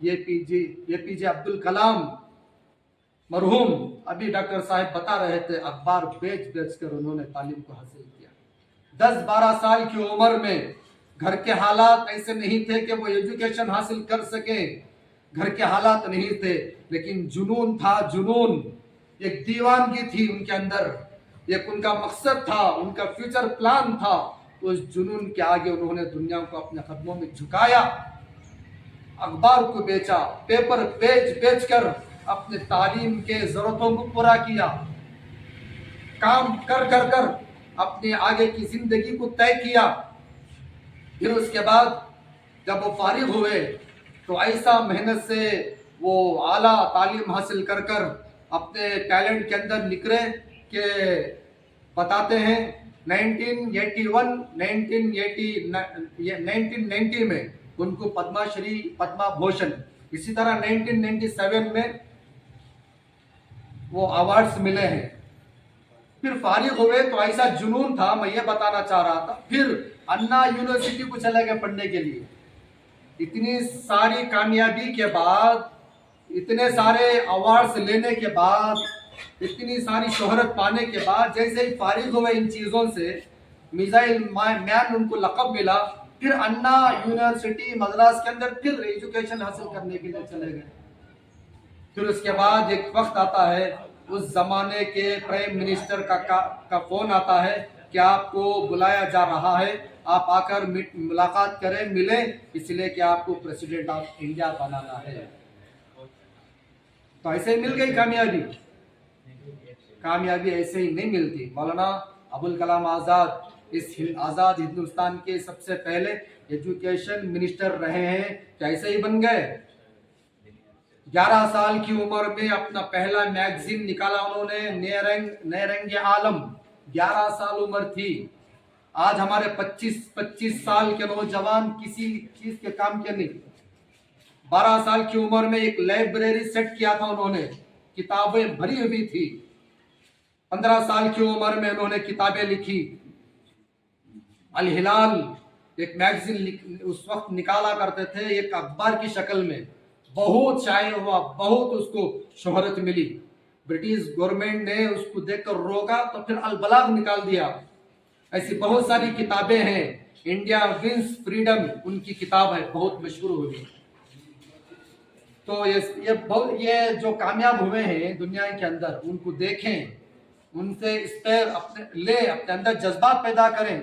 ये पी जे अब्दुल कलाम मरहूम, अभी डॉक्टर साहब बता रहे थे, अखबार बेच बेच कर उन्होंने तालीम को हासिल किया। 10-12 साल की उम्र में घर के हालात ऐसे नहीं थे कि वो एजुकेशन हासिल कर सके, घर के हालात नहीं थे, लेकिन जुनून था, जुनून, एक दीवानगी थी उनके अंदर, एक उनका मकसद था, उनका फ्यूचर प्लान था। उस जुनून के आगे उन्होंने दुनिया को अपने कदमों में झुकाया, अखबार को बेचा, पेपर बेच कर अपने तालीम के जरूरतों को पूरा किया, काम कर अपने आगे की जिंदगी को तय किया। फिर उसके बाद जब वो फारिग हुए तो ऐसा मेहनत से वो आला तालीम हासिल कर अपने टैलेंट के अंदर निकले कि बताते हैं 1990 में उनको पद्मश्री, पद्मा भूषण, इसी तरह 1997 में वो अवार्ड्स मिले हैं। फिर फारिग हुए तो ऐसा जुनून था, मैं ये बताना चाह रहा था, फिर अन्ना यूनिवर्सिटी को चले गए पढ़ने के लिए। इतनी सारी कामयाबी के बाद, इतने सारे अवार्ड्स लेने के बाद, इतनी सारी शोहरत पाने के बाद, जैसे ही फारिग हुए इन चीज़ों से, मिसाइल मैन उनको लक़ब मिला, फिर अन्ना यूनिवर्सिटी मद्रास के अंदर फिर एजुकेशन हासिल करने के लिए चले गए। फिर उसके बाद एक वक्त आता है, उस जमाने के प्राइम मिनिस्टर का फोन आता है कि आपको बुलाया जा रहा है, आप आकर मुलाकात करें, मिलें, इसलिए कि आपको प्रेसिडेंट ऑफ इंडिया बनाना है। तो ऐसे ही मिल गई कामयाबी ऐसे ही नहीं मिलती। मौलाना अबुल कलाम आज़ाद इस आज़ाद हिंदुस्तान के सबसे पहले एजुकेशन मिनिस्टर रहे हैं, कैसे ही बन गए। 11 साल की उम्र में अपना पहला मैगजीन निकाला उन्होंने, नए रंग आलम, 11 साल उम्र थी। आज हमारे 25 साल के नौजवान किसी चीज के काम के नहीं। 12 साल की उम्र में एक लाइब्रेरी सेट किया था उन्होंने, किताबें भरी हुई थी। 15 साल की उम्र में उन्होंने किताबें लिखी। अल हिलाल एक मैगजीन उस वक्त निकाला करते थे, एक अखबार की शक्ल में, बहुत शाये हुआ, बहुत उसको शोहरत मिली। ब्रिटिश गवर्नमेंट ने उसको देखकर रोका तो फिर अल बलाग निकाल दिया। ऐसी बहुत सारी किताबें हैं। इंडिया विंस फ्रीडम उनकी किताब है, बहुत मशहूर हुई। तो ये जो कामयाब हुए हैं दुनिया के अंदर, उनको देखें, उनसे इस पर अपने अंदर जज्बात पैदा करें।